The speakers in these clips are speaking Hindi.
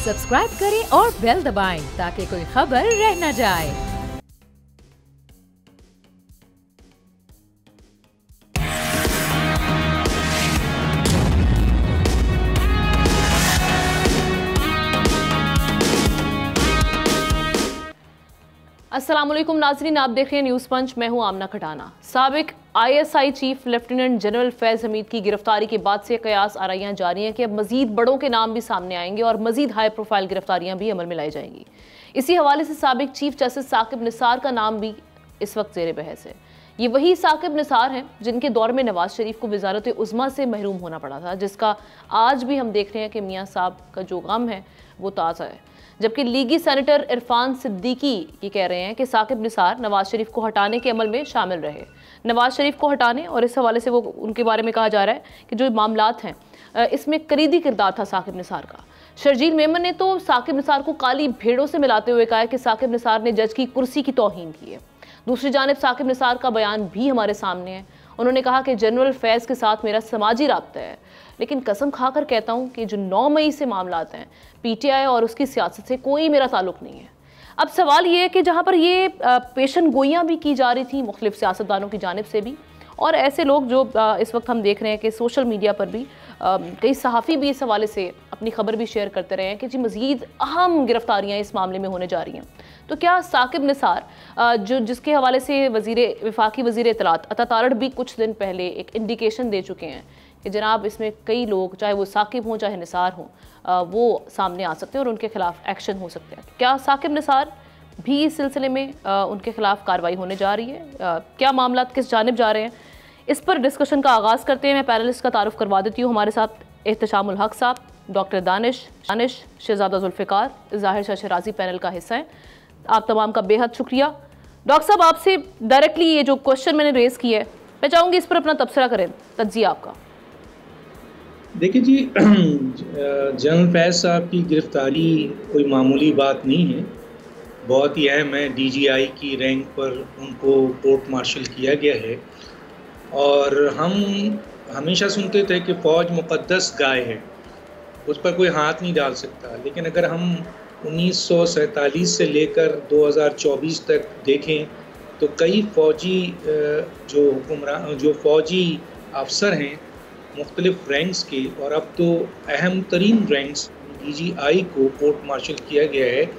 सब्सक्राइब करें और बेल दबाएं ताकि कोई खबर रह न जाए। अस्सलामुअलैकुम नाज़रीन, आप देख रहे हैं न्यूज़ पंच। मैं हूं आमना खटाना। साबिक ISI चीफ लेफ्टिनेंट जनरल फैज़ हमीद की गिरफ्तारी के बाद से कयास आराइयां जारी हैं कि अब मजीद बड़ों के नाम भी सामने आएंगे और मजीद हाई प्रोफाइल गिरफ्तारियां भी अमल में लाई जाएंगी। इसी हवाले से साबिक चीफ जस्टिस साकिब निसार का नाम भी इस वक्त ज़ेर बहस है। ये वही साकिब निसार हैं जिनके दौर में नवाज शरीफ को वजारत उज़्मा से महरूम होना पड़ा था, जिसका आज भी हम देख रहे हैं कि मियाँ साहब का जो गम है वो ताज़ा है। जबकि लीगी सेनेटर इरफान सिद्दीकी ये कह रहे हैं कि साकिब निसार नवाज शरीफ को हटाने के अमल में शामिल रहे। नवाज शरीफ को हटाने और इस हवाले से वो उनके बारे में कहा जा रहा है कि जो मामलात हैं इसमें कलीदी किरदार था साकिब निसार का। शर्जील मेमन ने तो साकिब निसार को काली भेड़ों से मिलाते हुए कहा है कि साकिब निसार ने जज की कुर्सी की तौहीन की है। दूसरी जानिब साकिब निसार का बयान भी हमारे सामने है। उन्होंने कहा कि जनरल फैज़ के साथ मेरा समाजी राब्ता है, लेकिन कसम खाकर कहता हूं कि जो 9 मई से मामलात हैं PTI और उसकी सियासत से कोई मेरा ताल्लुक नहीं है। अब सवाल ये है कि जहां पर ये पेशन गोइयां भी की जा रही थी मुख्तलिफ सियासतदानों की जानिब से भी, और ऐसे लोग जो इस वक्त हम देख रहे हैं कि सोशल मीडिया पर भी कई सहाफ़ी भी इस हवाले से अपनी खबर भी शेयर करते रहे हैं कि जी मज़ीद अहम गिरफ्तारियाँ इस मामले में होने जा रही हैं। तो क्या साकिब निसार जो जिसके हवाले से वफाकी वज़ीर इत्तलात अता तारड़ भी कुछ दिन पहले एक इंडिकेशन दे चुके हैं कि जनाब इसमें कई लोग, चाहे वो साकिब हों चाहे निसार हों, वो सामने आ सकते हैं और उनके खिलाफ एक्शन हो सकते हैं। क्या साकिब निसार भी इस सिलसिले में उनके खिलाफ कार्रवाई होने जा रही है? क्या मामला किस जानिब जा रहे हैं? इस पर डिस्कशन का आगाज़ करते हैं। मैं पैनलिस्ट का तारुफ करवा देती हूँ। हमारे साथ एहतशामुल हक साहब, डॉक्टर दानिश, शहजादा जुल्फ़िकार, ज़ाहिर शाह शराजी पैनल का हिस्सा है। आप तमाम का बेहद शुक्रिया। डॉक्टर साहब, आपसे डायरेक्टली ये जो क्वेश्चन मैंने रेज़ किया है, मैं चाहूँगी इस पर अपना तबसरा करें, तज्ज़िया आपका। देखिए जी, जनरल फैज़ साहब की गिरफ्तारी कोई मामूली बात नहीं है, बहुत ही अहम है। DGI की रैंक पर उनको कोर्ट मार्शल किया गया है और हम हमेशा सुनते थे कि फ़ौज मुक़द्दस गाय है, उस पर कोई हाथ नहीं डाल सकता। लेकिन अगर हम 1947 से लेकर 2024 तक देखें तो कई फ़ौजी जो फ़ौजी अफसर हैं मुख्तलिफ रैंक्स के, और अब तो अहम तरीन रैंक्स DGI को कोर्ट मार्शल किया गया है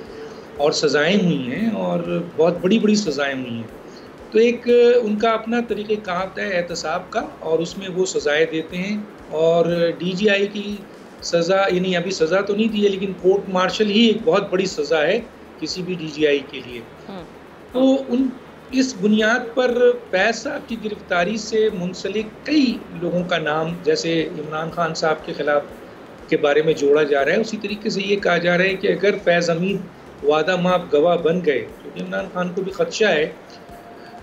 और सज़ाएँ हुई हैं और बहुत बड़ी बड़ी सज़ाएँ हुई हैं। तो एक उनका अपना तरीक़ेकार है एहतसाब का, और उसमें वो सज़ाएँ देते हैं। और DGI की सज़ा, यानी अभी सज़ा तो नहीं दी है, लेकिन कोर्ट मार्शल ही एक बहुत बड़ी सज़ा है किसी भी DGI के लिए। तो इस बुनियाद पर फैज़ साहब की गिरफ्तारी से मुंसलिक कई लोगों का नाम, जैसे इमरान खान साहब के ख़िलाफ़ के बारे में जोड़ा जा रहा है। उसी तरीके से ये कहा जा रहा है कि अगर फैज़ हमीद वादा माफ गवाह बन गए तो इमरान खान को भी ख़दशा है।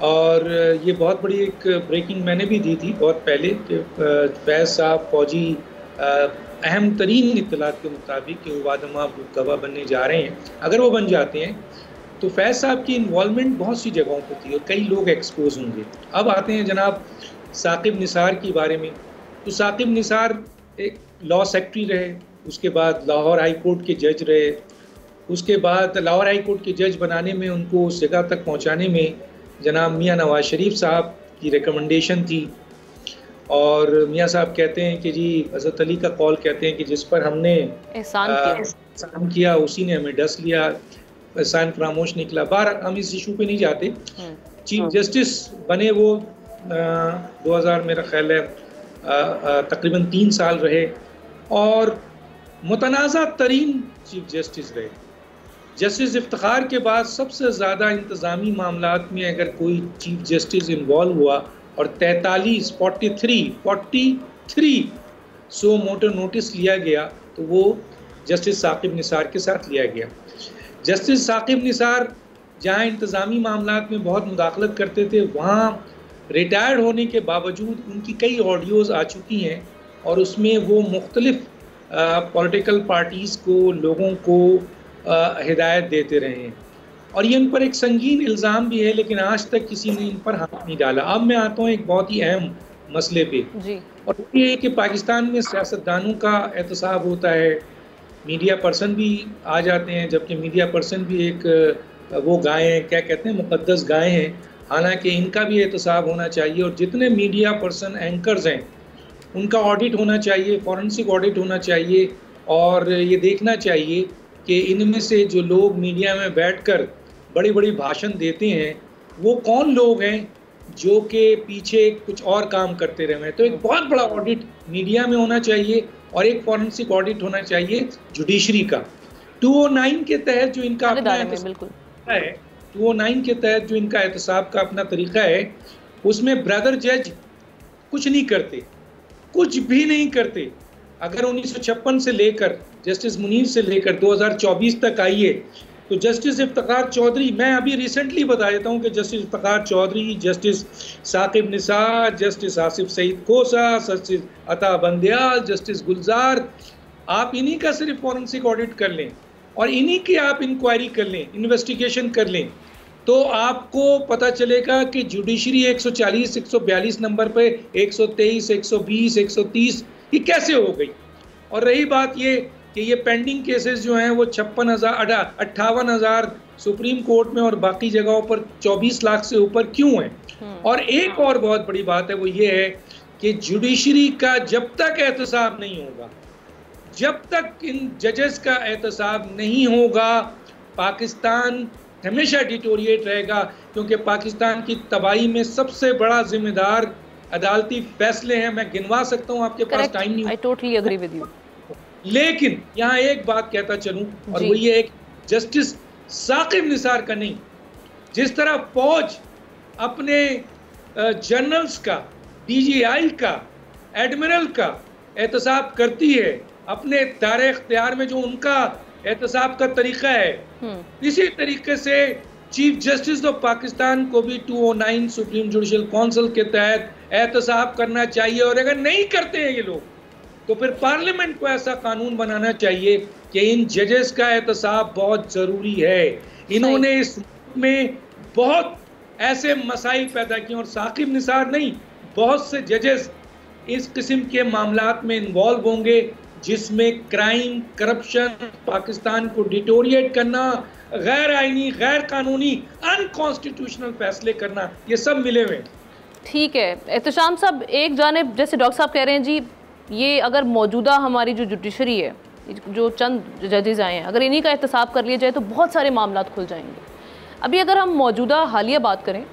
और ये बहुत बड़ी एक ब्रेकिंग मैंने भी दी थी बहुत पहले कि फैज़ साहब फ़ौजी अहम तरीन इत्तलात के मुताबिक कि वो वादा माफ गवाह बनने जा रहे हैं। अगर वो बन जाते हैं तो फैज़ साहब की इन्वॉल्वमेंट बहुत सी जगहों पर थी और कई लोग एक्सपोज होंगे। अब आते हैं जनाब साकिब निसार के बारे में। तो साकिब निसार एक लॉ सेक्रेटरी रहे, उसके बाद लाहौर हाई कोर्ट के जज रहे, उसके बाद लाहौर हाई कोर्ट के जज बनाने में उनको उस जगह तक पहुंचाने में जनाब मियाँ नवाज शरीफ साहब की रिकमेंडेशन थी। और मियाँ साहब कहते हैं कि जी हज़रत अली का कौल कहते हैं कि जिस पर हमने एहसान किया उसी ने हमें डस लिया, एहसान फरामोश निकला। बार हम इस इशू पे नहीं जाते। चीफ जस्टिस बने वो 2000 मेरा ख्याल है तकरीबन 3 साल रहे और मुतनाज़ा तरीन चीफ जस्टिस रहे। जस्टिस इफ्तिखार के बाद सबसे ज़्यादा इंतज़ामी मामलात में अगर कोई चीफ जस्टिस इन्वॉल्व हुआ और 43 सो मोटर नोटिस लिया गया तो वो जस्टिस साकिब निसार के साथ लिया गया। जस्टिस साकिब निसार जहाँ इंतज़ामी मामलात में बहुत मुदाखलत करते थे, वहाँ रिटायर्ड होने के बावजूद उनकी कई ऑडियोज़ आ चुकी हैं और उसमें वो मुख्तलिफ पॉलिटिकल पार्टीज़ को, लोगों को हिदायत देते रहे हैं। और ये इन पर एक संगीन इल्ज़ाम भी है, लेकिन आज तक किसी ने इन पर हाथ नहीं डाला। अब मैं आता हूँ एक बहुत ही अहम मसले पे, और ये है कि पाकिस्तान में सियासतदानों का एहतसाब होता है मीडिया पर्सन भी आ जाते हैं, जबकि मीडिया पर्सन भी एक वो गाय हैं, क्या कहते हैं, मुकद्दस गाय हैं। हालांकि इनका भी एहतसाब होना चाहिए, और जितने मीडिया पर्सन एंकर्स हैं उनका ऑडिट होना चाहिए, फॉरेंसिक ऑडिट होना चाहिए, और ये देखना चाहिए कि इनमें से जो लोग मीडिया में बैठकर बड़ी बड़ी भाषण देते हैं वो कौन लोग हैं जो कि पीछे कुछ और काम करते रहे हैं। तो एक बहुत बड़ा ऑडिट मीडिया में होना चाहिए, और एक फॉरेंसिक ऑडिट होना चाहिए जुडिशरी का। 209 के तहत जो इनका अपना है, 209 के तहत जो इनका एहतसाब का अपना तरीका है, उसमें ब्रदर जज कुछ नहीं करते, कुछ भी नहीं करते। अगर 1956 से लेकर जस्टिस मुनीर से लेकर 2024 तक आई है, तो जस्टिस इफ्तिखार चौधरी, मैं अभी रिसेंटली बता देता हूँ कि justice Iftikhar Chaudhry, justice Saqib Nisar, justice Asif Saeed Khosa, justice अता बंदयाल, जस्टिस गुलजार, आप इन्हीं का सिर्फ फॉरेंसिक ऑडिट कर लें और इन्हीं की आप इंक्वायरी कर लें, इन्वेस्टिगेशन कर लें, तो आपको पता चलेगा कि जुडिशरी 140, 142 नंबर पे 123, 120, 130 ये कैसे हो गई। और रही बात ये कि ये पेंडिंग केसेस जो हैं वो 58,000 सुप्रीम कोर्ट में और बाकी जगहों पर 24 लाख से ऊपर क्यों हैं। और एक और बहुत बड़ी बात है, वो ये है कि जुडिशरी का जब तक एहतसाब नहीं होगा, जब तक इन जजेस का एहतसाब नहीं होगा, पाकिस्तान हमेशा डिटोरिएट रहेगा, क्योंकि पाकिस्तान की तबाही में सबसे बड़ा जिम्मेदार अदालती फैसले हैं। मैं गिनवा सकता हूं, आपके पास टाइम नहीं। I totally agree with you. लेकिन यहाँ एक बात कहता चलूं, और वो ये एक जस्टिस साकिब निसार का नहीं, जिस तरह फौज अपने जनरल्स का, डीजीआई का, एडमिरल का एहतसाब करती है, अपने दायरे इख्तियार में जो उनका एहतसाब का तरीका है, इसी तरीके से चीफ जस्टिस ऑफ पाकिस्तान को भी 209 सुप्रीम जुडिशल काउंसिल के तहत एहतसाब करना चाहिए। और अगर नहीं करते हैं ये लोग, तो फिर पार्लियामेंट को ऐसा कानून बनाना चाहिए कि इन जजेस का एहतसाब बहुत ज़रूरी है। इन्होंने इस में बहुत ऐसे मसाइल पैदा किए, और साकिब निसार नहीं, बहुत से जजेस इस किस्म के मामलात में इन्वॉल्व होंगे जिसमें क्राइम, करप्शन, पाकिस्तान को डिटोरिएट करना, गैर आईनी, गैर कानूनी, अनकॉन्स्टिट्यूशनल फैसले करना, ये सब मिले हुए। ठीक है एहतशाम साहब, एक जानिब जैसे डॉक्टर साहब कह रहे हैं जी, ये अगर मौजूदा हमारी जो जुडिशरी है, जो चंद जजेस आए हैं, अगर इन्हीं का एहतसाब कर लिया जाए तो बहुत सारे मामलात खुल जाएंगे। अभी अगर हम मौजूदा हालिया बात करें,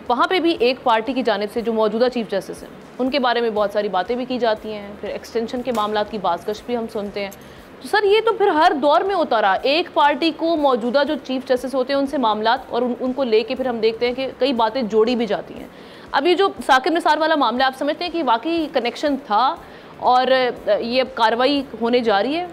वहाँ पे भी एक पार्टी की जानिब से जो मौजूदा चीफ जस्टिस हैं उनके बारे में बहुत सारी बातें भी की जाती हैं, फिर एक्सटेंशन के मामलात की बाज़गश भी हम सुनते हैं। तो सर ये तो फिर हर दौर में होता रहा, एक पार्टी को मौजूदा जो चीफ जस्टिस होते हैं उनसे मामलात और उनको लेके फिर हम देखते हैं कि कई बातें जोड़ी भी जाती हैं। अब ये जो साकिब निसार वाला मामला, आप समझते हैं कि वाकई कनेक्शन था और ये अब कार्रवाई होने जा रही है?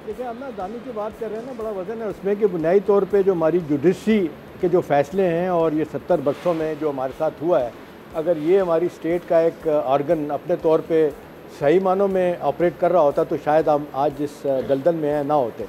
देखिए, हम ना दानी की बात कर रहे हैं ना, बड़ा वजन है उसमें कि बुनियादी तौर पे जो हमारी जुडिशरी के जो फैसले हैं और ये 70 बरसों में जो हमारे साथ हुआ है, अगर ये हमारी स्टेट का एक ऑर्गन अपने तौर पे सही मानों में ऑपरेट कर रहा होता तो शायद हम आज इस दलदल में ना होते।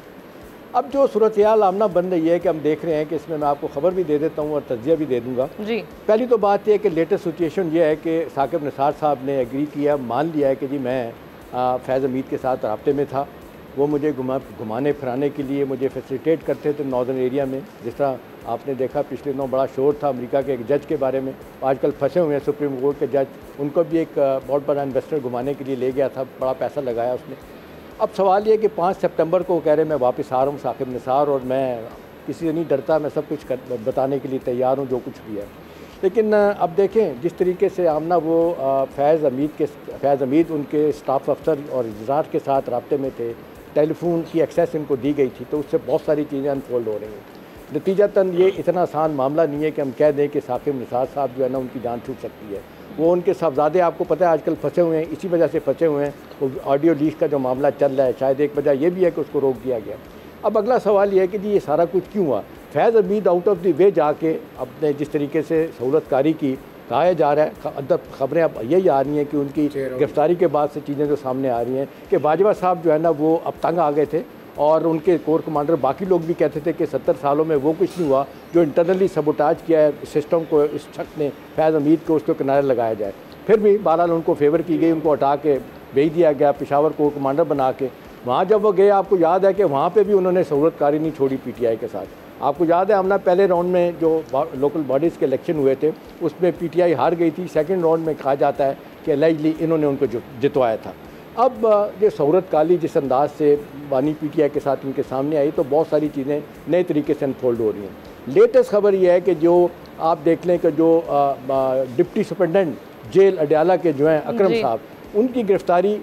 अब जो सूरत हाल आमना बन रही है कि हम देख रहे हैं कि इसमें मैं आपको ख़बर भी दे देता हूँ और तज्जिया भी दे दूँगा जी। पहली तो बात यह है कि लेटेस्ट सिचुएशन ये है कि साकिब निसार साहब ने एग्री किया, मान लिया है कि जी मैं फैज़ हमीद के साथ राब्ते में था, वो मुझे घुमाने फिराने के लिए मुझे फैसिलिटेट करते थे नॉर्दर्न एरिया में। जिस तरह आपने देखा पिछले दिनों बड़ा शोर था अमेरिका के एक जज के बारे में, आजकल फंसे हुए हैं सुप्रीम कोर्ट के जज, उनको भी एक बहुत बड़ा इन्वेस्टर घुमाने के लिए ले गया था, बड़ा पैसा लगाया उसने। अब सवाल ये कि 5 सितंबर को कह रहे मैं वापस आ रहा हूँ साकिब निसार, और मैं किसी से नहीं डरता, मैं सब कुछ बताने के लिए तैयार हूँ जो कुछ भी है। लेकिन अब देखें जिस तरीके से आमना वो फैज़ हमीद उनके स्टाफ अफसर और इजरार के साथ राब्ते में थे, टेलीफोन की एक्सेस इनको दी गई थी, तो उससे बहुत सारी चीज़ें अनफोल्ड हो रही हैं। नतीजतन ये इतना आसान मामला नहीं है कि हम कह दें कि साकिब निसार साहब जो है ना उनकी जान छूट सकती है। वो उनके साहबजादे आपको पता है आजकल फंसे हुए हैं, इसी वजह से फंसे हुए हैं। वो ऑडियो लीक का जो मामला चल रहा है, शायद एक वजह ये भी है कि उसको रोक दिया गया। अब अगला सवाल ये है कि जी ये सारा कुछ क्यों हुआ। Faiz Hamid out of the way जाके अपने जिस तरीके से सहूलतकारी की कहा जा रहा है, अंदर खबरें अब यही आ रही हैं कि उनकी गिरफ्तारी के बाद से चीज़ें जो सामने आ रही हैं कि बाजवा साहब जो है ना वो अब तंग आ गए थे, और उनके कोर कमांडर बाकी लोग भी कहते थे कि 70 सालों में वो कुछ नहीं हुआ जो इंटरनली सबोटाज किया है सिस्टम को इस शख्स ने, फैज़ हमीद को, उसको किनारे लगाया जाए। फिर भी बहरहाल उनको फेवर की गई, उनको हटा के भेज दिया गया पेशावर को कमांडर बना के। वहाँ जब वो गए, आपको याद है कि वहाँ पे भी उन्होंने सहूलतकारी नहीं छोड़ी पीटीआई के साथ। आपको याद है हमने पहले राउंड में जो लोकल बॉडीज़ के इलेक्शन हुए थे उसमें पीटीआई हार गई थी। सेकंड राउंड में कहा जाता है कि अलैजली इन्होंने उनको जितवाया था। अब ये सहूलतकारी जिस अंदाज से बानी पीटीआई के साथ इनके सामने आई तो बहुत सारी चीज़ें नए तरीके से अनफोल्ड हो रही हैं। लेटेस्ट खबर यह है कि जो आप देख लें कि जो डिप्टी सुपरिटेंडेंट जेल अडयाला के जो हैं अकरम साहब, उनकी गिरफ्तारी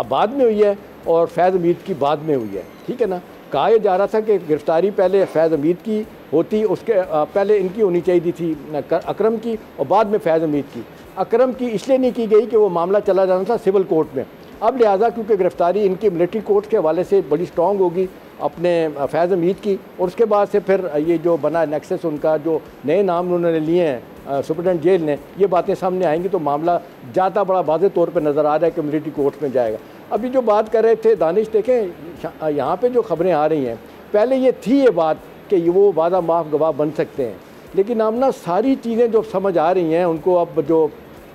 बाद में हुई है और फैज़ हमीद की बाद में हुई है। ठीक है ना। कहा यह जा रहा था कि गिरफ्तारी पहले फैज़ हमीद की होती, उसके पहले इनकी होनी चाहिए थी अकरम की और बाद में फैज़ हमीद की। अकरम की इसलिए नहीं की गई कि वो मामला चला जाना था सिविल कोर्ट में। अब लिहाजा क्योंकि गिरफ्तारी इनकी मिलिट्री कोर्ट के हवाले से बड़ी स्ट्रॉन्ग होगी अपने फैज़ हमीद की, और उसके बाद से फिर ये जो बना नेक्सस उनका जो नए नाम उन्होंने लिए हैं सुपरिटेंडेंट जेल ने, ये बातें सामने आएंगी तो मामला ज़्यादा बड़ा वाज़ेह तौर पर नज़र आ रहा है कि मिलिट्री कोर्ट में जाएगा। अभी जो बात कर रहे थे दानिश, देखें यहाँ पे जो खबरें आ रही हैं, पहले ये थी ये बात कि वो वादा माफ़ गवाह बन सकते हैं, लेकिन हम ना सारी चीज़ें जो समझ आ रही हैं उनको अब जो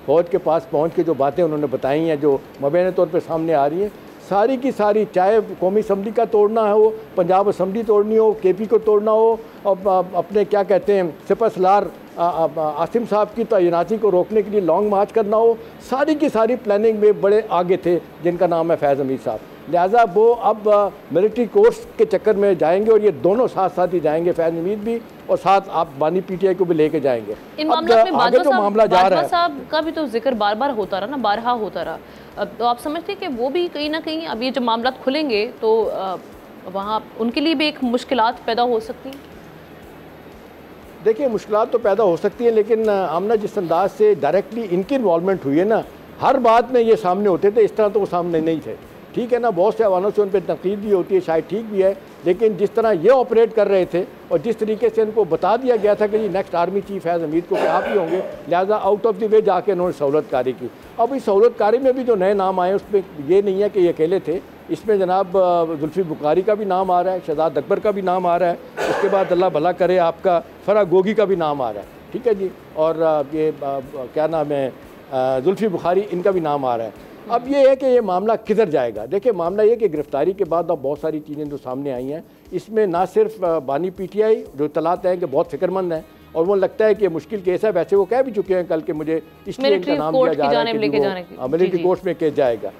फौज के पास पहुँच के जो बातें उन्होंने बताई हैं जो मुबैना तौर पर सामने आ रही हैं, सारी की सारी, चाहे कौमी असम्बली का तोड़ना हो, पंजाब असम्बली तोड़नी हो, केपी को तोड़ना हो, और अपने क्या कहते हैं सिपह सलार आसिम साहब की तैनाती को रोकने के लिए लॉन्ग मार्च करना हो, सारी की सारी प्लानिंग में बड़े आगे थे जिनका नाम है फैज़ हमीद साहब। लिहाजा वो अब मिलिट्री कोर्स के चक्कर में जाएंगे और ये दोनों साथ साथ ही जाएंगे, फैज़ हमीद भी और साथ आप बानी पीटीआई को भी लेके जाएंगे। इन मामलों में आगे जो मामला जा रहा है साहब का भी तो जिक्र बार बार होता रहा ना, बारहा होता रहा, तो आप समझते हैं कि वो भी कहीं ना कहीं अब ये जब मामला खुलेंगे तो वहाँ उनके लिए भी एक मुश्किलात पैदा हो सकती है? देखिए मुश्किलात तो पैदा हो सकती है, लेकिन आमना जिस अंदाज से डायरेक्टली इनकी इन्वॉल्वमेंट हुई है ना, हर बात में ये सामने होते थे, इस तरह तो वो सामने नहीं थे। ठीक है ना, बहुत से हवालों से उन पर तनकीद भी होती है, शायद ठीक भी है, लेकिन जिस तरह ये ऑपरेट कर रहे थे और जिस तरीके से इनको बता दिया गया था कि जी नेक्स्ट आर्मी चीफ फैज़ हमीद को कि आप ही होंगे, लिहाजा आउट ऑफ द वे जाके उन्होंने सहूलतकारी की। अब इस सहूलतकारी में भी जो नए नाम आए उसमें ये नहीं है कि ये अकेले थे, इसमें जनाब जुल्फी बुखारी का भी नाम आ रहा है, शहजाद अकबर का भी नाम आ रहा है, उसके बाद अल्लाह भला करे आपका फरा गोगी का भी नाम आ रहा है। ठीक है जी, और ये क्या नाम है जुल्फी बुखारी, इनका भी नाम आ रहा है। अब ये है कि ये मामला किधर जाएगा। देखिए मामला ये कि गिरफ्तारी के बाद अब बहुत सारी चीज़ें जो सामने आई हैं, इसमें ना सिर्फ बानी पीटीआई जो इतलात हैं कि बहुत फिक्रमंद हैं और वो लगता है कि मुश्किल केस है, वैसे वो कह भी चुके हैं कल के मुझे इसलिए इनका नाम दिया जा रहा है कि मिलिट्री कोर्ट में केस जाएगा।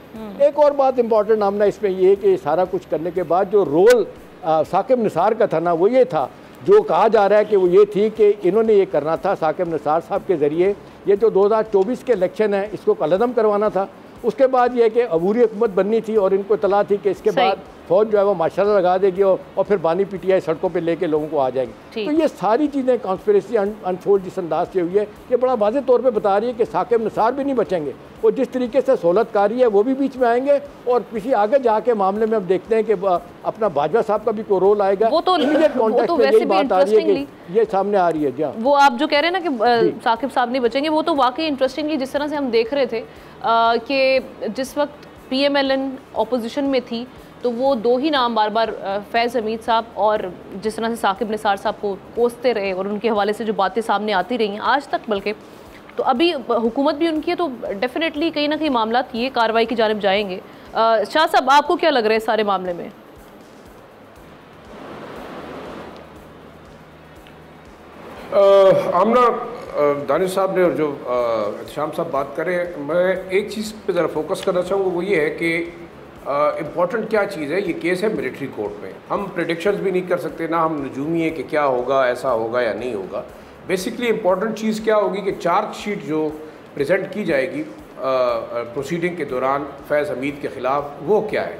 एक और बात इंपॉर्टेंट नामना इसमें ये है कि सारा कुछ करने के बाद जो रोल साकिब निसार का था ना, वो ये था, जो कहा जा रहा है कि वो ये थी कि इन्होंने ये करना था साकिब निसार साहब के ज़रिए, ये जो 2024 के इलेक्शन है इसको कलअदम करवाना था। उसके बाद ये कि अबूरी हुकूमत बननी थी और इनको इतला थी कि इसके बाद फौज जो है वो माशाल्लाह लगा देगी और फिर बानी पीटीआई सड़कों पे लेके लोगों को आ जाएगी। तो ये सारी चीज़ें कॉन्स्पिरेसी अनफोल्ड जिस अंदाज से हुई है, ये बड़ा वाज़ेह तौर पे बता रही है कि साकिब निसार भी नहीं बचेंगे, और जिस तरीके से सहूलतकारी है वो भी बीच में आएंगे, और किसी आगे जाके मामले में अब देखते हैं कि अपना बाजवा साहब का भी कोई रोल आएगा। वो तो यही बात आ रही है कि ये सामने आ रही है। जी वो आप जो कह रहे हैं ना कि साकिब साहब नहीं बचेंगे, वो तो वाकई इंटरेस्टिंगली जिस तरह से हम देख रहे थे कि जिस वक्त PMLN ऑपोजिशन में थी तो वो दो ही नाम बार बार फैज़ हमीद साहब और जिस तरह से साकिब निसार साहब को कोसते रहे और उनके हवाले से जो बातें सामने आती रही हैं आज तक, बल्कि तो अभी हुकूमत भी उनकी है, तो डेफिनेटली कहीं ना कहीं मामला ये कार्रवाई की जानिब जाएंगे। शाह साहब आपको क्या लग रहा है इस सारे मामले में? आमना दानिश साहब ने और जो एहतशाम साहब बात करें, मैं एक चीज़ पे ज़रा फोकस करना चाहूँगा, वो ये है कि इम्पॉर्टेंट क्या चीज़ है, ये केस है मिलिट्री कोर्ट में। हम प्रेडिक्शंस भी नहीं कर सकते, ना हम नजूमी है कि क्या होगा, ऐसा होगा या नहीं होगा। बेसिकली इम्पॉर्टेंट चीज़ क्या होगी कि चार्जशीट जो प्रेजेंट की जाएगी प्रोसीडिंग के दौरान फैज़ हमीद के ख़िलाफ़, वो क्या है।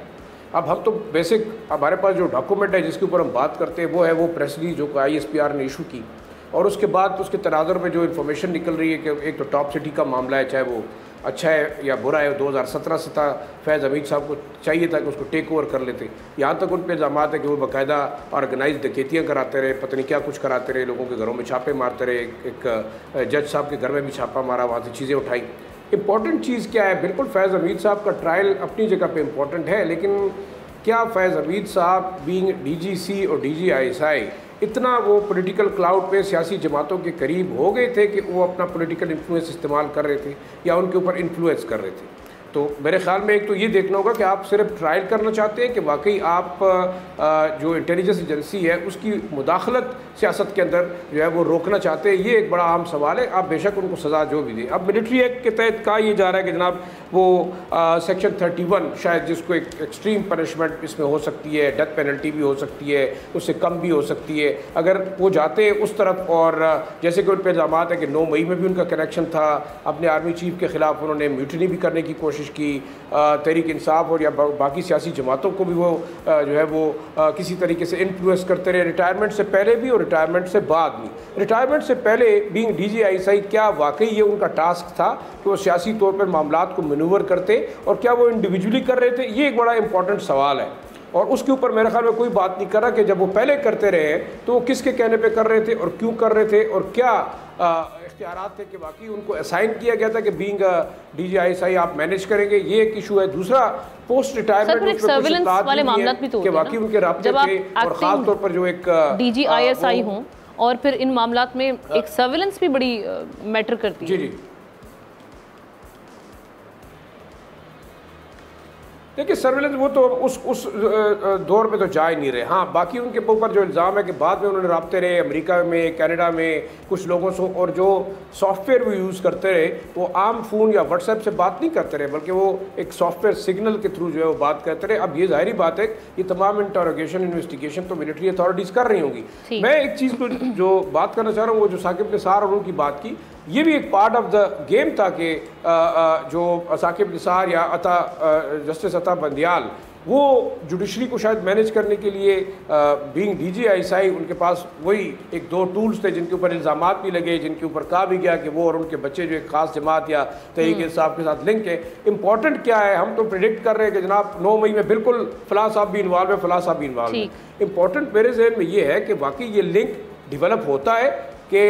अब हम तो बेसिक हमारे पास जो डॉक्यूमेंट है जिसके ऊपर हम बात करते हैं वो है वो प्रेस रिलीज जो ISPR ने इशू की, और उसके बाद उसके तनाज़ुर में जो इन्फॉर्मेशन निकल रही है कि एक तो टॉप सिटी का मामला है, चाहे वो अच्छा है या बुरा है, 2017 से था फैज़ हमीद साहब को चाहिए था कि उसको टेक ओवर कर लेते। यहाँ तक उन पर इल्ज़ाम है कि वो बाकायदा ऑर्गेनाइज डकैतियाँ कराते रहे, पता नहीं क्या कुछ कराते रहे, लोगों के घरों में छापे मारते रहे। एक जज साहब के घर में भी छापा मारा, वहाँ से चीज़ें उठाई। इंपॉर्टेंट चीज़ क्या है, बिल्कुल फैज़ हमीद साहब का ट्रायल अपनी जगह पर इम्पॉर्टेंट है, लेकिन क्या फैज़ हमीद साहब बीइंग DGC और DG ISI इतना वो पॉलिटिकल क्लाउड पे सियासी जमातों के करीब हो गए थे कि वो अपना पॉलिटिकल इन्फ्लुएंस इस्तेमाल कर रहे थे या उनके ऊपर इन्फ्लुएंस कर रहे थे। तो मेरे ख्याल में एक तो ये देखना होगा कि आप सिर्फ ट्रायल करना चाहते हैं कि वाकई आप जो इंटेलिजेंस एजेंसी है उसकी मुदाखलत सियासत के अंदर जो है वो रोकना चाहते हैं। ये एक बड़ा अहम सवाल है। आप बेशक उनको सज़ा जो भी दें। अब मिलिट्री एक्ट के तहत कहा ये जा रहा है कि जनाब वो सेक्शन 31 शायद जिसको एक एक्सट्रीम पनिशमेंट इसमें हो सकती है, डेथ पेनल्टी भी हो सकती है, उससे कम भी हो सकती है अगर वो जाते हैं उस तरफ। और जैसे कि उन पर इल्ज़ाम है कि 9 मई में भी उनका कनेक्शन था, अपने आर्मी चीफ के ख़िलाफ़ उन्होंने म्यूटनी भी करने की कोशिश की, तहरीक इंसाफ और या बाकी सियासी जमातों को भी वो जो है वो किसी तरीके से इन्फ्लुएंस करते रहे, रिटायरमेंट से पहले भी और रिटायरमेंट से बाद भी। रिटायरमेंट से पहले बीइंग DGI क्या वाकई ये उनका टास्क था कि वो सियासी तौर पर मामलात को मैनूवर करते और क्या वो इंडिविजुअली कर रहे थे? ये एक बड़ा इंपॉर्टेंट सवाल है और उसके ऊपर मेरे ख्याल में कोई बात नहीं कर रहा कि जब वो पहले करते रहे तो वो किसके कहने पे कर रहे थे और क्यों कर रहे थे और क्या इख्तियारात थे कि बाकी उनको असाइन किया गया था कि बीइंग DGI आप मैनेज करेंगे। ये एक इशू है। दूसरा पोस्ट रिटायरमेंट वाले मामला भी तो कि बाकी उनके राब्ते थे और ख़ास तौर पर जो एक DGI हों और फिर इन मामलात में एक सर्विलेंस भी बड़ी मैटर करती है। जी देखिए सर्विलेंस वो तो उस दौर में तो जा ही नहीं रहे। हाँ बाकी उनके ऊपर जो इल्ज़ाम है कि बाद में उन्होंने राब्ते रहे अमेरिका में, कनाडा में कुछ लोगों से और जो सॉफ्टवेयर वो यूज़ करते रहे वो आम फ़ोन या व्हाट्सएप से बात नहीं करते रहे बल्कि वो एक सॉफ्टवेयर सिग्नल के थ्रू जो है वो बात करते रहे। अब ये ज़ाहिरी बात है ये तमाम इंटरोगेशन इन्वेस्टिगेशन तो मिलिट्री अथॉरिटीज़ कर रही होंगी। मैं एक चीज़ को जो बात करना चाह रहा हूँ वो जो साकिब निसार और उनकी बात की ये भी एक पार्ट ऑफ द गेम था कि जो साकिब निसार या जस्टिस अता बंदियाल वो जुडिशरी को शायद मैनेज करने के लिए बीइंग DGI उनके पास वही एक 2 टूल्स थे जिनके ऊपर इल्ज़ामात भी लगे, जिनके ऊपर कहा भी गया कि वो और उनके बच्चे जो एक ख़ास जमात या तहरीक इंसाफ के साथ लिंक है। इंपॉर्टेंट क्या है, हम तो प्रिडिक्ट कर रहे हैं कि जनाब 9 मई में बिल्कुल फ़लाँ साहब भी इन्वॉल्व है, फ़लाँ साहब भी इन्वॉल्व है। इंपॉर्टेंट मेरे जहन में ये है कि वाकई ये लिंक डिवेलप होता है कि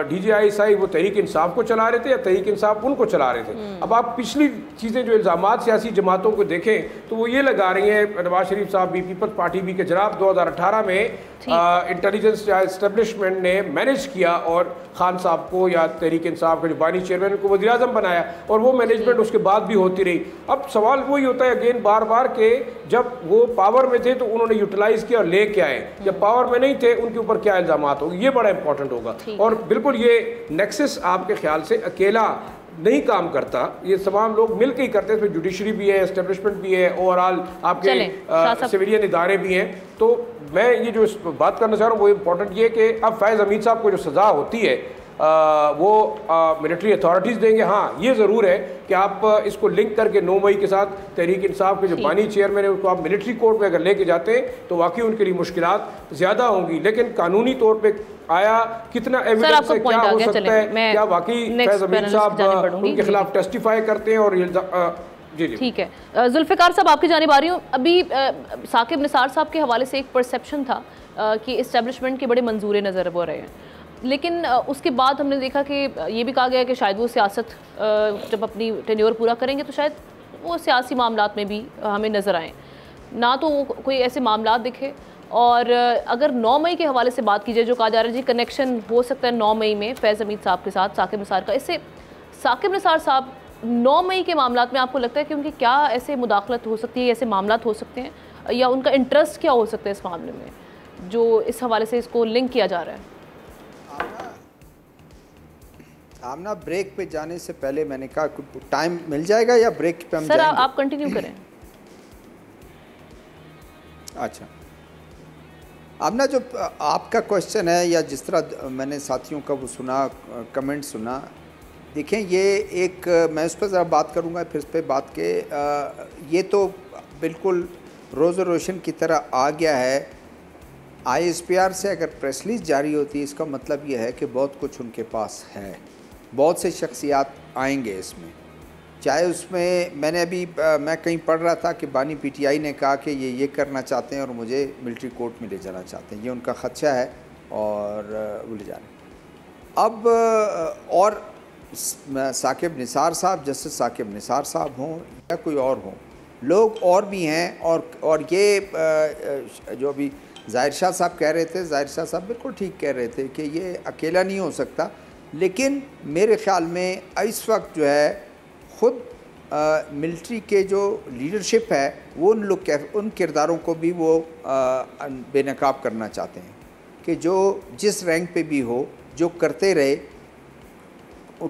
DGI वो तहरीक इंसाफ को चला रहे थे या तहरीक इंसाफ उनको चला रहे थे। अब आप पिछली चीज़ें जो इल्ज़ामात सियासी जमातों को देखें तो वो ये लगा रही हैं नवाज शरीफ साहब भी, पीपल्स पार्टी भी के जनाब 2018 में इंटेलिजेंस इस्टेब्लिशमेंट ने मैनेज किया और खान साहब को या तहरीक इंसाफ के जो बानी चेयरमैन को वज़ीर आज़म बनाया और वो मैनेजमेंट उसके बाद भी होती रही। अब सवाल वही होता है अगेन बार बार के जब वो पावर में थे तो उन्होंने यूटिलाइज़ किया और ले के आए, जब पावर में नहीं थे उनके ऊपर क्या इल्ज़ामात होंगे, ये बड़ा इंपॉर्टेंट होगा। और बिल्कुल ये नेक्सस आपके ख्याल से अकेला नहीं काम करता, ये तमाम लोग मिल के ही करते हैं। इसमें जुडिशरी भी है, एस्टेब्लिशमेंट भी है, ओवरऑल आपके सिविलियन इदारे भी हैं। तो मैं ये जो बात करना चाह रहा हूँ वो इम्पोर्टेंट ये कि अब फैज़ हमीद साहब को जो सज़ा होती है वो मिलिट्री अथॉरिटीज़ देंगे। हाँ ये ज़रूर है कि आप इसको लिंक करके 9 मई के साथ तहरीक इंसाफ के जो बानी चेयरमैन है उसको आप मिलिट्री कोर्ट में अगर लेके जाते हैं तो वाकई उनके लिए मुश्किलात ज़्यादा होंगी। लेकिन कानूनी तौर पर आया कितना एविडेंस है, क्या हो सकता है, क्या वाकई फैज़ हमीद साहब उनके खिलाफ टेस्टिफाई करते हैं और जी ठीक है। जुल्फ़िकार साहब आपकी जानिब आ रही हूँ। अभी साकिब निसार साहब के हवाले से एक परसेप्शन था कि इस्टेब्लिशमेंट के बड़े मंजूर नज़र वो रहे हैं, लेकिन उसके बाद हमने देखा कि ये भी कहा गया कि शायद वो सियासत जब अपनी टेन्योर पूरा करेंगे तो शायद वो सियासी मामलात में भी हमें नज़र आएँ, ना तो कोई ऐसे मामलात दिखे। और अगर 9 मई के हवाले से बात कीजिए जो कहा जा रहा है जी कनेक्शन हो सकता है 9 मई में फैज़ हमीद साहब के साथ साकिब निसार का, इससे साकिब निसार साहब 9 मई के मामलात में आपको लगता है कि उनकी क्या ऐसे मुदाखलत हो सकती है, ऐसे मामलात हो सकते हैं या उनका इंटरेस्ट क्या हो सकता है इस मामले में जो इस हवाले से इसको लिंक किया जा रहा है? आमना ब्रेक पे जाने से पहले मैंने कहा टाइम मिल जाएगा या ब्रेक पे हम सर जाएंगे? आप कंटिन्यू करें। अच्छा आमना जो आपका क्वेश्चन है या जिस तरह मैंने साथियों का वो सुना, कमेंट सुना, देखें ये एक मैं उस पर ज़रा बात करूँगा फिर उस पर बात के ये तो बिल्कुल रोज़ रोशन की तरह आ गया है। ISPR से अगर प्रेस रिलीज जारी होती है इसका मतलब ये है कि बहुत कुछ उनके पास है, बहुत से शख्सियात आएंगे इसमें, चाहे उसमें मैंने अभी मैं कहीं पढ़ रहा था कि बानी PTI ने कहा कि ये करना चाहते हैं और मुझे मिलिट्री कोर्ट में ले जाना चाहते हैं, ये उनका खदशा है और वो ले जाना। अब और साकिब निसार साहब, जस्टिस साकिब निसार साहब हों या कोई और हों, लोग और भी हैं और ये जो अभी ज़ाहिर शाह साहब कह रहे थे, ज़ाहिर शाह साहब बिल्कुल ठीक कह रहे थे कि ये अकेला नहीं हो सकता, लेकिन मेरे ख़्याल में इस वक्त जो है ख़ुद मिलिट्री के जो लीडरशिप है वो उन किरदारों को भी वो बेनकाब करना चाहते हैं कि जो जिस रैंक पे भी हो जो करते रहे,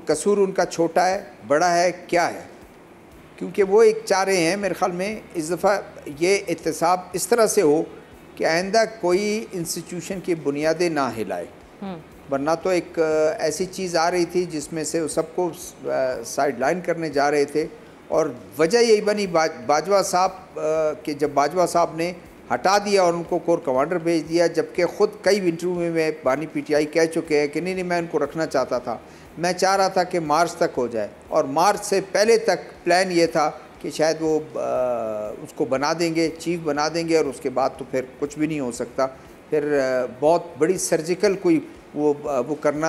कसूर उनका छोटा है बड़ा है क्या है, क्योंकि वो एक चाह रहे हैं मेरे ख्याल में इस दफ़ा ये एहतसाब इस तरह से हो कि आइंदा कोई इंस्टीट्यूशन की बुनियादें ना हिलाए, वरना तो एक ऐसी चीज़ आ रही थी जिसमें से सबको साइड लाइन करने जा रहे थे। और वजह यही बनी बाजवा साहब कि जब बाजवा साहब ने हटा दिया और उनको कोर कमांडर भेज दिया, जबकि ख़ुद कई इंटरव्यू में बानी पीटीआई कह चुके हैं कि नहीं मैं उनको रखना चाहता था, मैं चाह रहा था कि मार्च तक हो जाए, और मार्च से पहले तक प्लान ये था कि शायद वो उसको बना देंगे, चीफ बना देंगे, और उसके बाद तो फिर कुछ भी नहीं हो सकता। फिर बहुत बड़ी सर्जिकल कोई वो करना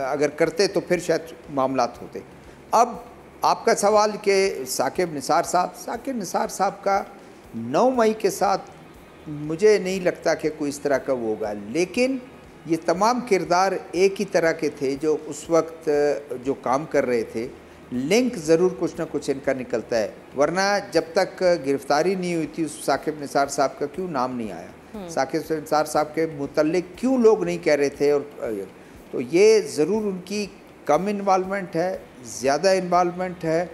अगर करते तो फिर शायद मामलात होते। अब आपका सवाल कि साकिब निसार साहब का 9 मई के साथ मुझे नहीं लगता कि कोई इस तरह का वो होगा, लेकिन ये तमाम किरदार एक ही तरह के थे जो उस वक्त जो काम कर रहे थे, लिंक ज़रूर कुछ ना कुछ इनका निकलता है, वरना जब तक गिरफ्तारी नहीं हुई थी उस साकिब निसार साहब का क्यों नाम नहीं आया, साकिब निसार साहब के मुतल्लिक क्यों लोग नहीं कह रहे थे। और तो ये ज़रूर उनकी कम इन्वॉल्वमेंट है, ज़्यादा इन्वॉल्वमेंट है,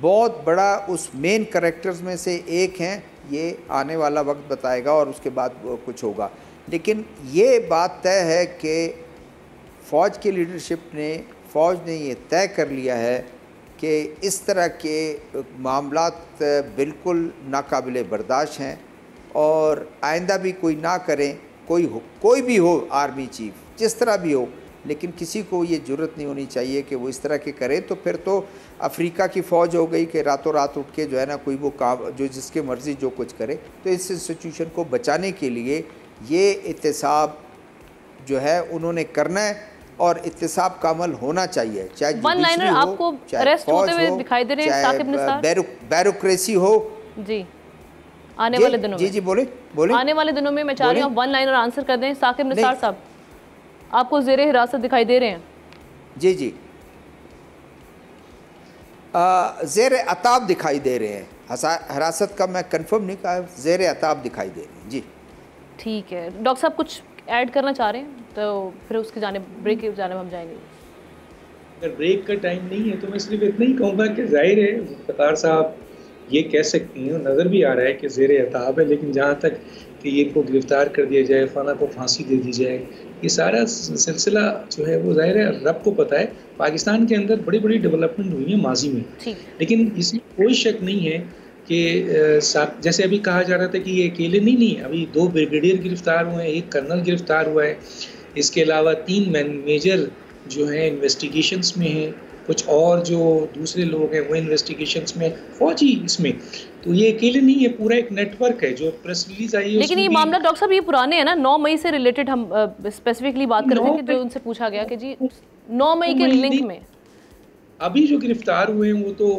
बहुत बड़ा उस मेन करैक्टर्स में से एक हैं, ये आने वाला वक्त बताएगा और उसके बाद कुछ होगा। लेकिन ये बात तय है कि फ़ौज की लीडरशिप ने, फ़ौज ने ये तय कर लिया है कि इस तरह के मामलात बिल्कुल नाकाबिले बर्दाश्त हैं और आइंदा भी कोई ना करें, कोई भी हो आर्मी चीफ जिस तरह भी हो, लेकिन किसी को ये जुर्रत नहीं होनी चाहिए कि वो इस तरह के करें। तो फिर तो अफ्रीका की फ़ौज हो गई कि रातों रात उठ के जो है ना कोई वो काम जो जिसके मर्ज़ी जो कुछ करे। तो इस इंस्टीट्यूशन को बचाने के लिए ये एहतसाब जो है उन्होंने करना है और एहतसाब का अमल होना चाहिए, चाहे वन लाइनर आपको अरेस्ट होते हुए दिखाई दे रहे हैं साकिब निसार, बैरोक्रेसी हो जी आने वाले दिनों में। जी बोले आने वाले दिनों में मैं चाह रही हूँ वन लाइनर आंसर कर दें। साकिब निसार साहब आपको ज़ेरे हिरासत दिखाई दे रहे हैं? जी ज़ेरे अताब दिखाई दे रहे हैं, हिरासत का मैं कंफर्म नहीं कहा, ज़ेरे अताब दिखाई दे रहे हैं जी। ठीक है डॉक्टर साहब कुछ ऐड करना चाह रहे हैं तो फिर उसके जाने ब्रेक की जाने हम जाएंगे। अगर ब्रेक का टाइम नहीं है तो मैं सिर्फ इतना ही कहूँगा कि जाहिर है ज़ुल्फ़िकार साहब ये कह सकती हैं, नज़र भी आ रहा है कि ज़ेरे अताब है, लेकिन जहाँ तक कि ये इनको गिरफ़्तार कर दिया जाए, फाना को फांसी दे दी जाए, ये सारा सिलसिला जो है वो जाहिर है रब को पता है। पाकिस्तान के अंदर बड़ी बड़ी डेवलपमेंट हुई है माजी में, लेकिन इसमें कोई शक नहीं है कि जैसे अभी कहा जा रहा था कि ये अकेले नहीं, अभी 2 ब्रिगेडियर गिरफ्तार हुए हैं, 1 कर्नल गिरफ्तार हुआ है, इसके अलावा 3 मेजर जो हैं इन्वेस्टिगेशंस में हैं, कुछ और जो दूसरे लोग हैं वो इन्वेस्टिगेशंस में, फौजी इसमें, तो ये अकेले नहीं है, पूरा एक नेटवर्क है। जो प्रेस रिलीज आई है लेकिन ये मामला डॉक्टर साहब ये पुराने है ना, 9 मई से रिलेटेड हम स्पेसिफिकली बात कर रहे थे कि जो उनसे पूछा गया कि जी 9 मई के लिंक में अभी जो गिरफ्तार हुए हैं वो तो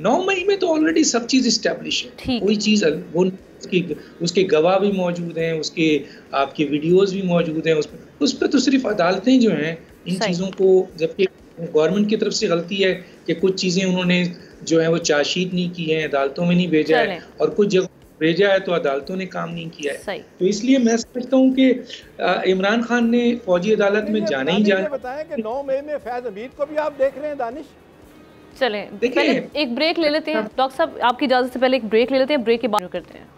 9 मई में तो ऑलरेडी सब चीज़ इस्टेब्लिश है, कोई चीज़ वो उसके गवाह भी मौजूद हैं, उसके आपकी वीडियोस भी मौजूद हैं, उस पर तो सिर्फ अदालतें जो हैं इन चीज़ों को, जबकि गवर्नमेंट की तरफ से गलती है कि कुछ चीज़ें उन्होंने जो है वो चार्जशीट नहीं की है, अदालतों में नहीं भेजा है, और कुछ जगह भेजा है तो अदालतों ने काम नहीं किया है। तो इसलिए मैं समझता हूँ कि इमरान खान ने फौजी अदालत में जाना ही जाना। बताएं कि 9 मई में फैज हमीद को भी आप देख रहे हैं दानिश? चलें पहले एक ब्रेक ले लेते हैं डॉक्टर साहब, आपकी इजाज़त से पहले एक ब्रेक ले लेते हैं, ब्रेक के बाद करते हैं।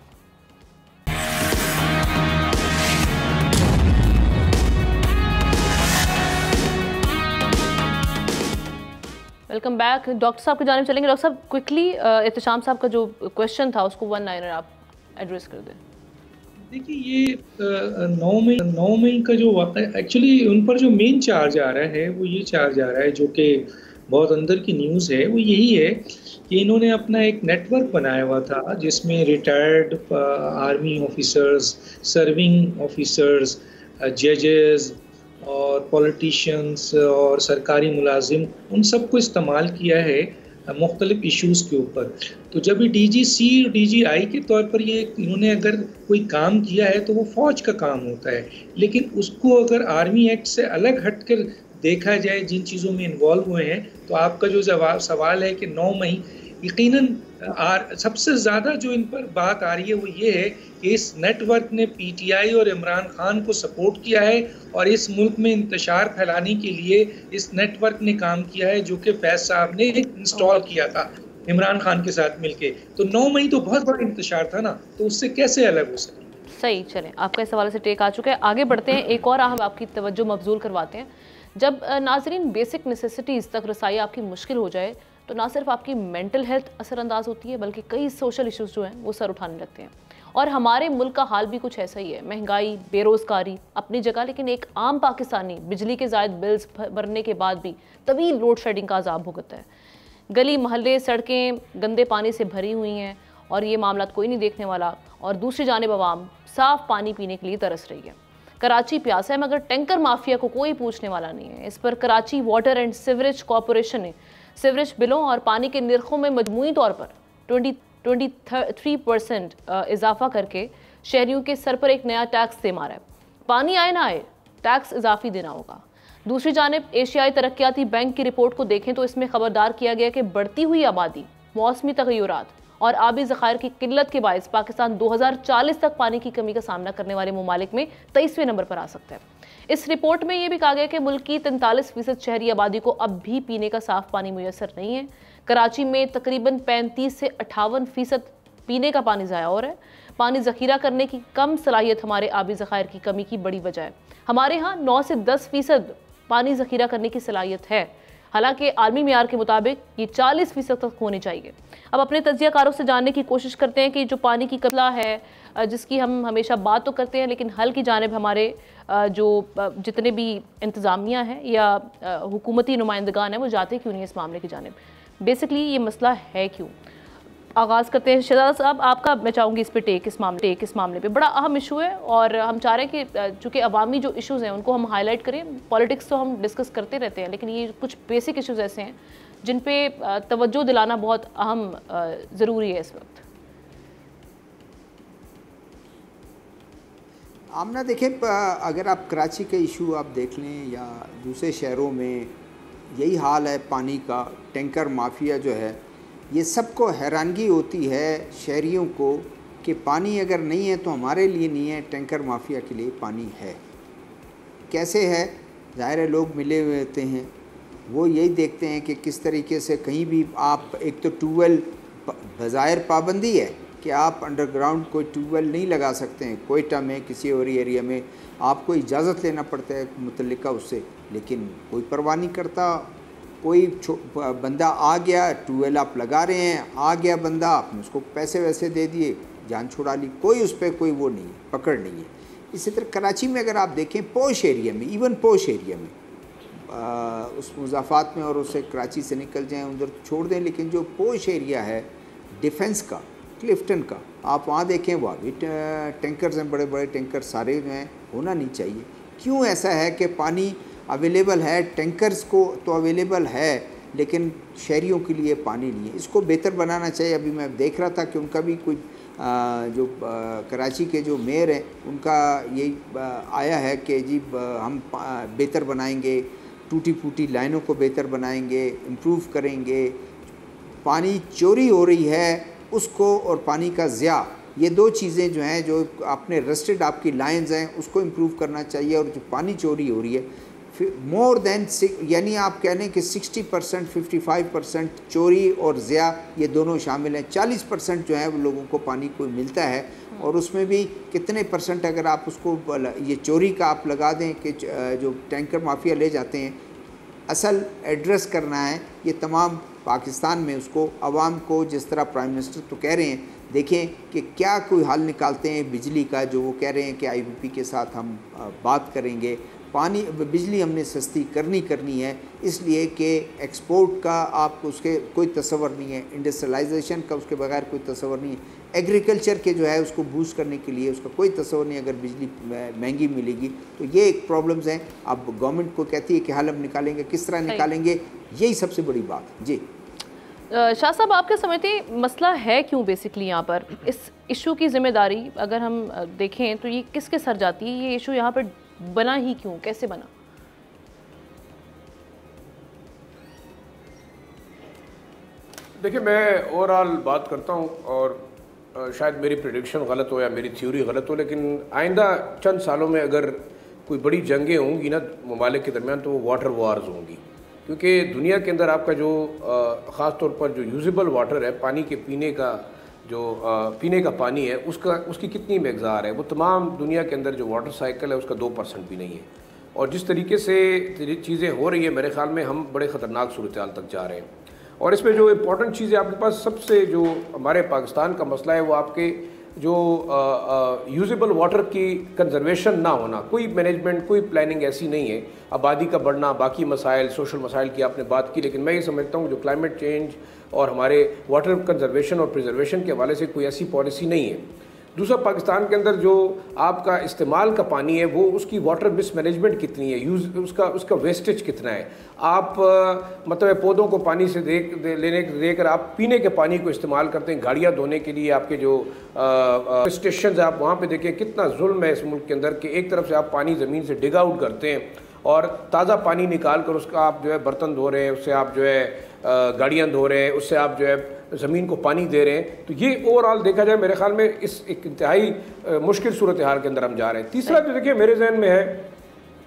Welcome back. डॉक्टर साहब की जानिब चलेंगे। डॉक्टर साहब क्विकली एहतशाम साहब का जो क्वेश्चन था उसको वन लाइनर आप एड्रेस कर दें। देखिए ये 9 मई का जो एक्चुअली उन पर जो मेन चार्ज आ रहा है वो ये चार्ज आ रहा है जो कि बहुत अंदर की न्यूज़ है, वो यही है कि इन्होंने अपना एक नेटवर्क बनाया हुआ था जिसमें retired army officers, serving officers, जजेस और पॉलिटिशियंस और सरकारी मुलाजिम, उन सब को इस्तेमाल किया है मुख्तलिफ इश्यूज़ के ऊपर। तो जब ये DGC और DGI के तौर पर ये इन्होंने अगर कोई काम किया है तो वो फ़ौज का काम होता है, लेकिन उसको अगर आर्मी एक्ट से अलग हट कर देखा जाए, जिन चीज़ों में इन्वॉल्व हुए हैं, तो आपका जो सवाल है कि 9 मई यकीनन सबसे ज़्यादा जो इन पर बात आ रही है वो ये है कि इस नेटवर्क ने पीटीआई और इमरान खान को सपोर्ट किया है और इस मुल्क में इंतशार फैलाने के लिए इस नेटवर्क ने काम किया है, जो कि फैज साहब ने इंस्टॉल किया था इमरान खान के साथ मिलके। तो 9 मई तो बहुत बड़ा इंतशार था ना, तो उससे कैसे अलग हो सके। सही, चलें, आपका इस हवाले से टेक आ चुका है, आगे बढ़ते हैं। एक और हम आपकी तवज्जो मबजूल करवाते हैं। जब नाजरीन बेसिक नेसेसिटीज़ तक रसाई आपकी मुश्किल हो जाए तो ना सिर्फ आपकी मेंटल हेल्थ असरअंदाज होती है, बल्कि कई सोशल इश्यूज जो हैं वो सर उठाने लगते हैं। और हमारे मुल्क का हाल भी कुछ ऐसा ही है। महंगाई, बेरोज़गारी अपनी जगह, लेकिन एक आम पाकिस्तानी बिजली के ज़ायद बिल्स भरने के बाद भी तवील लोड शेडिंग का अजाब भुगतता है। गली मोहल्ले सड़कें गंदे पानी से भरी हुई हैं और ये मामला कोई नहीं देखने वाला, और दूसरी जानिब अवाम साफ़ पानी पीने के लिए तरस रही है। कराची प्यासा है मगर टैंकर माफिया को कोई पूछने वाला नहीं है। इस पर Karachi water and sewerage corporation ने सीवरेज बिलों और पानी के निर्खों में मजमूई तौर पर 23% इजाफा करके शहरियों के सर पर एक नया टैक्स दे मारा है। पानी आए ना आए, टैक्स इजाफी देना होगा। दूसरी जानिब एशियाई तरक्याती बैंक की रिपोर्ट को देखें तो इसमें खबरदार किया गया कि बढ़ती हुई आबादी, मौसमी तगय्युरात और आबी ज़खायर की किल्लत के बायस पाकिस्तान 2040 तक पानी की कमी का सामना करने वाले ममालिक में 23वें नंबर पर आ सकता है। इस रिपोर्ट में यह भी कहा गया कि मुल्क की 43% शहरी आबादी को अब भी पीने का साफ पानी मुयसर नहीं है। कराची में तकरीबन 35 से 58% पीने का पानी ज़ाया हो रहा है। पानी ज़ख़ीरा करने की कम सलाहियत हमारे आबी ज़खायर की कमी की बड़ी वजह है। हमारे यहाँ 9 से 10% पानी ज़ख़ीरा करने की सलाहियत है, हालांकि आलमी मियार के मुताबिक ये 40% तक होनी चाहिए। अब अपने तज्ज़ियाकारों से जानने की कोशिश करते हैं कि जो पानी की कतला है, जिसकी हम हमेशा बात तो करते हैं, लेकिन हल की जानिब हमारे जो जितने भी इंतज़ामिया हैं या हुकूमती नुमाइंदगान हैं वो जाते क्यों नहीं है इस मामले की जानिब। बेसिकली ये मसला है क्यों। आगाज़ करते हैं। शहजादा साहब, आपका मैं चाहूँगी इस पर टेक इस मामले पे बड़ा अहम इशू है और हम चाह रहे हैं कि चूँकि अवामी जो इश्यूज़ हैं उनको हम हाईलाइट करें। पॉलिटिक्स तो हम डिस्कस करते रहते हैं, लेकिन ये कुछ बेसिक इश्यूज़ ऐसे हैं जिन पे तवज्जो दिलाना बहुत अहम ज़रूरी है इस वक्त। आमना देखें, अगर आप कराची के इशू आप देख लें या दूसरे शहरों में यही हाल है पानी का। टैंकर माफिया जो है, ये सबको हैरानगी होती है शहरियों को कि पानी अगर नहीं है तो हमारे लिए नहीं है, टैंकर माफिया के लिए पानी है। कैसे है? ज़ाहिर है लोग मिले हुए होते हैं, वो यही देखते हैं कि किस तरीके से कहीं भी आप, एक तो ट्यूबवेल बज़ाहिर पाबंदी है कि आप अंडरग्राउंड कोई ट्यूबवेल नहीं लगा सकते हैं। कोयटा में किसी और एरिया में आपको इजाज़त लेना पड़ता है मुतल्लिका उससे, लेकिन कोई परवाह नहीं करता। कोई बंदा आ गया, ट्यूबवेल आप लगा रहे हैं, आ गया बंदा, आपने उसको पैसे वैसे दे दिए, जान छुड़ा ली, कोई उस पर कोई वो नहीं है, पकड़ नहीं है। इसी तरह कराची में अगर आप देखें, पोश एरिया में, इवन पोश एरिया में, उस मुज़ाफ़ात में और उससे कराची से निकल जाएं उधर छोड़ दें, लेकिन जो पोश एरिया है डिफेंस का, क्लिफ्टन का, आप वहाँ देखें, वहाँ भी टैंकर्स हैं, बड़े बड़े टैंकर सारे जो हैं, होना नहीं चाहिए। क्यों ऐसा है कि पानी अवेलेबल है, टैंकर्स को तो अवेलेबल है, लेकिन शहरियों के लिए पानी नहीं है। इसको बेहतर बनाना चाहिए। अभी मैं देख रहा था कि उनका भी कोई जो कराची के जो मेयर हैं उनका यही आया है कि जी हम बेहतर बनाएंगे, टूटी फूटी लाइनों को बेहतर बनाएंगे, इम्प्रूव करेंगे। पानी चोरी हो रही है उसको, और पानी का ज़िया, ये दो चीज़ें जो हैं, जो अपने रस्टेड आपकी लाइन्स हैं उसको इम्प्रूव करना चाहिए। और जो पानी चोरी हो रही है मोर देन, यानी आप कह लें कि 60%, 55% चोरी और ज़िया ये दोनों शामिल हैं। 40% जो है वो लोगों को पानी को मिलता है, और उसमें भी कितने परसेंट अगर आप उसको ये चोरी का आप लगा दें कि जो टैंकर माफिया ले जाते हैं, असल एड्रेस करना है ये तमाम पाकिस्तान में उसको, आवाम को, जिस तरह प्राइम मिनिस्टर तो कह रहे हैं, देखें कि क्या कोई हल निकालते हैं बिजली का, जो वो कह रहे हैं कि IBP के साथ हम बात करेंगे। पानी, बिजली हमने सस्ती करनी है, इसलिए कि एक्सपोर्ट का आप उसके कोई तस्वर नहीं है, इंडस्ट्रियलाइजेशन का उसके बगैर कोई तस्वर नहीं है, एग्रीकल्चर के जो है उसको बूस्ट करने के लिए उसका कोई तस्वर नहीं। अगर बिजली महंगी मिलेगी तो ये एक प्रॉब्लम्स हैं। अब गवर्नमेंट को कहती है कि हल हम निकालेंगे, किस तरह निकालेंगे, यही सबसे बड़ी बात है। जी शाह साहब, आपके समझते हैं मसला है क्यों बेसिकली यहाँ पर? इस इशू की जिम्मेदारी अगर हम देखें तो ये किसके सर जाती है? ये इशू यहाँ पर बना ही क्यों, कैसे बना? देखिए, मैं ओवरऑल बात करता हूँ और शायद मेरी प्रेडिक्शन गलत हो या मेरी थ्योरी गलत हो, लेकिन आइंदा चंद सालों में अगर कोई बड़ी जंगें होंगी ना ममालिक के दरमियान, तो वो वाटर वार्स होंगी। क्योंकि दुनिया के अंदर आपका जो ख़ास तौर पर जो यूजेबल वाटर है, पानी के पीने का जो पीने का पानी है, उसकी कितनी मकदार है, वो तमाम दुनिया के अंदर जो वाटर साइकिल है उसका 2% भी नहीं है। और जिस तरीके से चीज़ें हो रही है, मेरे ख्याल में हम बड़े ख़तरनाक सूरत हाल तक जा रहे हैं। और इसमें जो इम्पोर्टेंट चीज़ है आपके पास, सबसे जो हमारे पाकिस्तान का मसला है वो आपके जो यूजेबल वाटर की कंजर्वेशन ना होना, कोई मैनेजमेंट, कोई प्लानिंग ऐसी नहीं है। आबादी का बढ़ना, बाकी मसाइल, सोशल मसाइल की आपने बात की, लेकिन मैं ये समझता हूँ जो क्लाइमेट चेंज और हमारे वाटर कंजर्वेशन और प्रिजर्वेशन के हवाले से कोई ऐसी पॉलिसी नहीं है। दूसरा, पाकिस्तान के अंदर जो आपका इस्तेमाल का पानी है, वो उसकी वाटर मिसमैनेजमेंट कितनी है, उसका वेस्टेज कितना है। आप मतलब पौधों को पानी से देकर आप पीने के पानी को इस्तेमाल करते हैं, गाड़ियाँ धोने के लिए। आपके जो स्टेशन आप वहाँ पे देखें कितना जुल्म है इस मुल्क के अंदर कि एक तरफ से आप पानी ज़मीन से डिग आउट करते हैं और ताज़ा पानी निकाल कर उसका आप जो है बर्तन धो रहे हैं, उससे आप जो है गाड़ियाँ धो रहे हैं, उससे आप जो है ज़मीन को पानी दे रहे हैं। तो ये ओवरऑल देखा जाए मेरे ख्याल में इस एक इंतहाई मुश्किल सूरत हाल के अंदर हम जा रहे हैं। तीसरा जो देखिए मेरे जहन में है,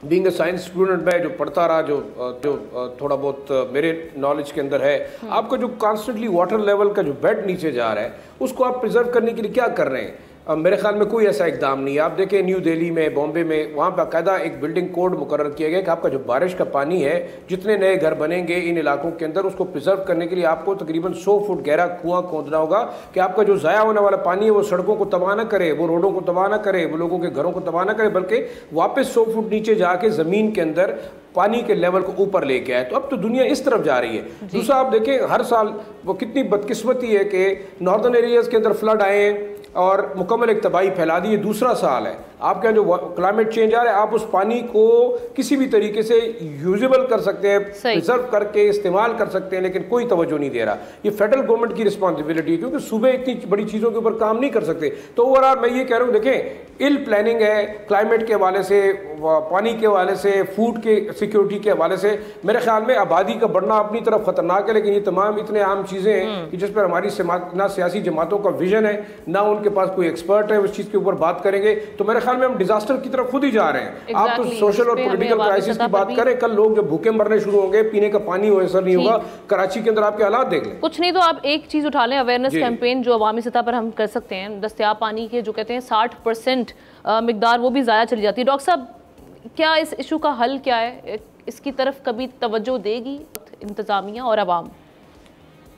बीइंग अ साइंस स्टूडेंट, मैं जो पढ़ता रहा, जो थोड़ा बहुत मेरे नॉलेज के अंदर है, आपका जो कॉन्स्टेंटली वाटर लेवल का जो बेड नीचे जा रहा है, उसको आप प्रिजर्व करने के लिए क्या कर रहे हैं? मेरे ख्याल में कोई ऐसा इकदाम नहीं है। आप देखें न्यू दिल्ली में, बॉम्बे में, वहाँ बाकायदा एक बिल्डिंग कोड मुकर्रर किया गया कि आपका जो बारिश का पानी है, जितने नए घर बनेंगे इन इलाकों के अंदर, उसको प्रिजर्व करने के लिए आपको तकरीबन 100 फुट गहरा कुआं खोदना होगा कि आपका जो ज़ाया होने वाला पानी है वो सड़कों को तबाह ना करे, वो रोडों को तबाह ना करे, वो लोगों के घरों को तबाह ना करे, बल्कि वापस 100 फुट नीचे जाके ज़मीन के अंदर पानी के लेवल को ऊपर लेके आए। तो अब तो दुनिया इस तरफ जा रही है। दूसरा, आप देखें हर साल वो कितनी बदकिस्मती है कि नॉर्दर्न एरियाज़ के अंदर फ्लड आए और मुकम्मल एक तबाही फैला दी। ये दूसरा साल है आपके यहाँ जो क्लाइमेट चेंज आ रहा है, आप उस पानी को किसी भी तरीके से यूजेबल कर सकते हैं, प्रिजर्व करके इस्तेमाल कर सकते हैं, लेकिन कोई तवज्जो नहीं दे रहा। ये फेडरल गवर्नमेंट की रिस्पॉन्सिबिलिटी है, क्योंकि सुबह इतनी बड़ी चीज़ों के ऊपर काम नहीं कर सकते। तो ओवरऑल मैं ये कह रहा हूँ, देखें इल प्लानिंग है क्लाइमेट के हवाले से, पानी के हवाले से, फूड के सिक्योरिटी के हवाले से। मेरे ख्याल में आबादी का बढ़ना अपनी तरफ खतरनाक है, लेकिन ये तमाम इतने आम चीज़ें हैं कि जिस पर हमारी ना सियासी जमातों का विजन है, ना उनके पास कोई एक्सपर्ट है उस चीज़ के ऊपर बात करेंगे। तो मेरे ख्याल में हम डिजास्टर की तरफ खुद ही जा रहे हैं। आप तो सोशल और पॉलिटिकल क्राइसिस की बात करें, कल लोग जब भूखे मरने शुरू होंगे, पीने का पानी असर नहीं होगा। कराची के अंदर आपके हालात देख लें। कुछ नहीं तो आप एक चीज़ उठा लें, अवेयरनेस कैंपेन जो अवामी सतह पर हम कर सकते हैं। दस्तयाब पानी के जो कहते हैं 60% मिकदार वो भी ज़ाया चली जाती है। डॉक्टर साहब, क्या इस इशू का हल क्या है? इसकी तरफ कभी तवज्जो देगी इंतज़ामिया और अवाम?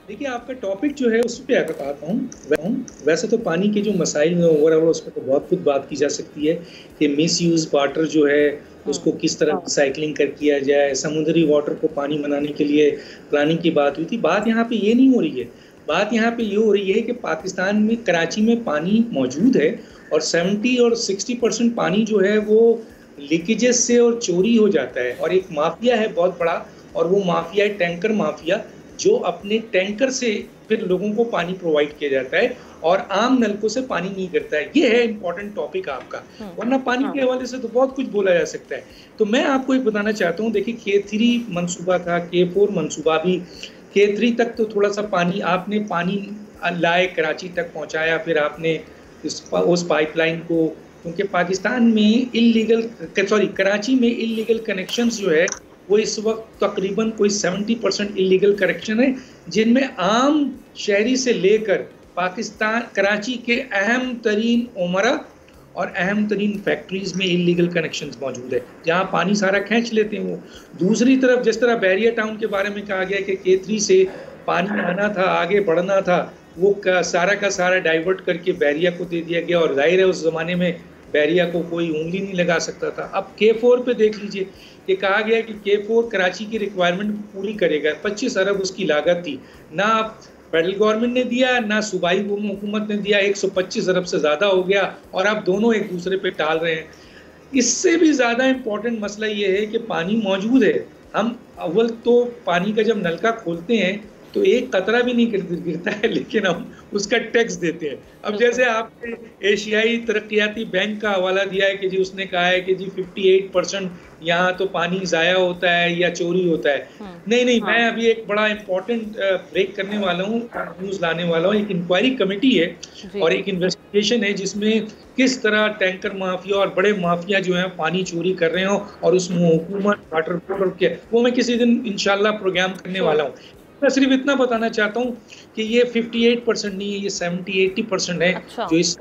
देखिए, आपका टॉपिक जो है उस पर आता हूँ। वैसे तो पानी के जो मसाइल में ओवरऑल उस पर तो बहुत कुछ बात की जा सकती है कि मिस यूज़ वाटर जो है उसको किस तरह रिसाइकलिंग कर किया जाए। समुद्री वाटर को पानी बनाने के लिए प्लानिंग की बात हुई थी। बात यहाँ पे ये नहीं हो रही है। बात यहाँ पे ये हो रही है कि पाकिस्तान में, कराची में पानी मौजूद है और 70 और 60% पानी जो है वो लीकेजेस से और चोरी हो जाता है। और एक माफिया है बहुत बड़ा, और वो माफिया है टैंकर माफिया, जो अपने टैंकर से फिर लोगों को पानी प्रोवाइड किया जाता है और आम नलकों से पानी नहीं करता है। ये है इम्पोर्टेंट टॉपिक आपका, वरना पानी के हवाले से तो बहुत कुछ बोला जा सकता है। तो मैं आपको एक बताना चाहता हूँ, देखिए K3 मंसूबा था, K4 मंसूबा भी, K3 तक तो थोड़ा सा पानी आपने लाए, कराची तक पहुँचाया, फिर आपने उस पाइपलाइन को, क्योंकि पाकिस्तान में कराची में इलीगल कनेक्शंस जो है वो इस वक्त तकरीबन कोई 70% इलीगल कनेक्शन है, जिनमें आम शहरी से लेकर पाकिस्तान कराची के अहम तरीन उमरा और अहम तरीन फैक्ट्रीज़ में इलीगल कनेक्शंस मौजूद है, जहां पानी सारा खींच लेते हैं वो। दूसरी तरफ जिस तरह बैरिया टाउन के बारे में कहा गया कि K3 से पानी आना था, आगे बढ़ना था, वो सारा का सारा डाइवर्ट करके बैरिया को दे दिया गया। और जाहिर है उस ज़माने में बैरिया को कोई उंगली नहीं लगा सकता था। अब K4 पे देख लीजिए कि कहा गया कि K4 कराची की रिक्वायरमेंट पूरी करेगा। 25 अरब उसकी लागत थी, ना फेडरल गवर्नमेंट ने दिया ना सूबाई हुकूमत ने दिया। 125 अरब से ज़्यादा हो गया और अब दोनों एक दूसरे पे टाल रहे हैं। इससे भी ज़्यादा इम्पोर्टेंट मसला ये है कि पानी मौजूद है। हम अव्वल तो पानी का जब नलका खोलते हैं तो एक कतरा भी नहीं गिरता है, लेकिन हम उसका टैक्स देते हैं। अब जैसे आपने एशियाई तरक्याती बैंक का हवाला दिया है कि जी उसने कहा है कि जी 58% यहाँ तो पानी ज़ाया होता है या चोरी होता है। नहीं, मैं अभी एक बड़ा इंपॉर्टेंट ब्रेक करने वाला हूँ, न्यूज़ लाने वाला हूँ। एक इंक्वायरी कमेटी है और एक इन्वेस्टिगेशन है जिसमें किस तरह टैंकर माफिया और बड़े माफिया जो हैं पानी चोरी कर रहे हो, और उसमें हुकूमत, वाटर बोर्ड और क्या, वो मैं किसी दिन इंशाल्लाह प्रोग्राम करने वाला हूँ। मैं सिर्फ इतना बताना चाहता हूँ कि ये 58% नहीं है, ये 70-80% है। अच्छा। जो इस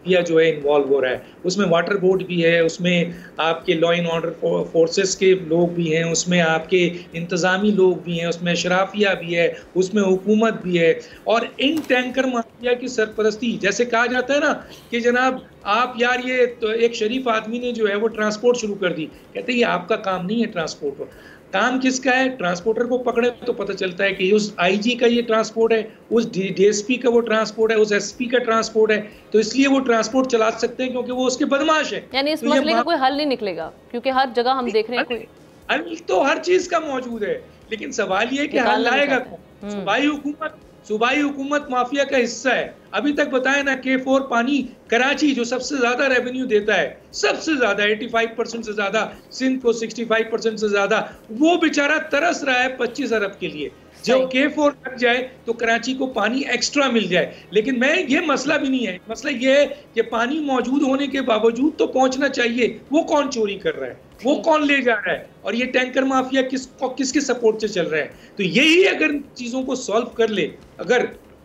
या जो है इन्वॉल्व हो रहा है, उसमें वाटर बोर्ड भी है, उसमें आपके लॉ एंड ऑर्डर फोर्सेस के लोग भी हैं, उसमें आपके इंतज़ामी लोग भी हैं, उसमें शराफिया भी है, उसमें हुकूमत भी है। और इन टैंकर माफिया की सरपरस्ती, जैसे कहा जाता है ना कि जनाब आप यार ये तो एक शरीफ आदमी ने जो है वो ट्रांसपोर्ट शुरू कर दी, कहते हैं ये आपका काम नहीं है ट्रांसपोर्ट, काम किसका है? ट्रांसपोर्टर को पकड़े तो पता चलता है कि उस आईजी का ये ट्रांसपोर्ट है, उस डीएसपी का वो ट्रांसपोर्ट है, उस एसपी का ट्रांसपोर्ट है, तो इसलिए वो ट्रांसपोर्ट चला सकते हैं क्योंकि वो उसके बदमाश है। यानी इस मसले का कोई हल नहीं निकलेगा, क्योंकि हर जगह हम देख रहे हैं कोई हल तो हर चीज का मौजूद है, लेकिन सवाल ये कि हल लाएगा कौन? सूबाई हुकूमत माफिया का हिस्सा है। अभी तक बताया ना, K4 पानी कराची जो सबसे ज्यादा रेवेन्यू देता है, सबसे ज्यादा 85% से ज्यादा, सिंध को 65% से ज्यादा, वो बेचारा तरस रहा है 25 अरब के लिए। जो K4 लग जाए तो कराची को पानी एक्स्ट्रा मिल जाए। लेकिन ये मसला भी नहीं है, मसला ये है कि पानी मौजूद होने के बावजूद तो पहुंचना चाहिए, वो कौन चोरी कर रहा है, वो कौन ले जा रहा है, और ये टैंकर माफिया किसके सपोर्ट से चल रहा है। तो यही अगर चीजों को सॉल्व कर ले अगर,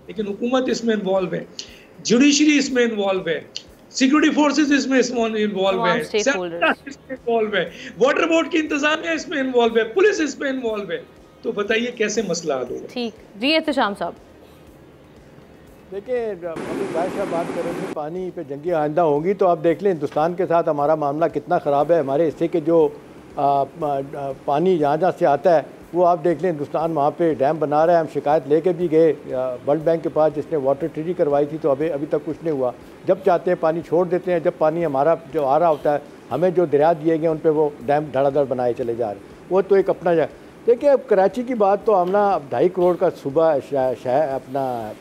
लेकिन हुकूमत इसमें इन्वॉल्व है, जुडिशरी इसमें इन्वॉल्व है, सिक्योरिटी फोर्सेस इसमें इन्वॉल्व है, इसमें इन्वॉल्व है, वाटर बोर्ड की इंतजामिया इसमें इन्वॉल्व है, पुलिस इसमें इन्वॉल्व है, तो बताइए कैसे मसला हल होगा। ठीक जी, एहतशाम साहब। देखिए, अभी भाई साहब बात कर रहे थे पानी पे जंगी आइंदा होंगी, तो आप देख लें हिंदुस्तान के साथ हमारा मामला कितना ख़राब है। हमारे हिस्से के जो पानी जहाँ से आता है वो आप देख लें, हिंदुस्तान वहाँ पे डैम बना रहा है। हम शिकायत लेके भी गए वर्ल्ड बैंक के पास, जिसने वाटर ट्रीटी करवाई थी, तो अभी तक कुछ नहीं हुआ। जब चाहते हैं पानी छोड़ देते हैं, जब पानी हमारा जो आ रहा होता है, हमें जो दरिया दिए गए उन पर वो डैम धड़ाधड़ बनाए चले जा रहे, वो तो एक अपना जाए। देखिए, अब कराची की बात तो आमना 2.5 करोड़ का सूबा अपना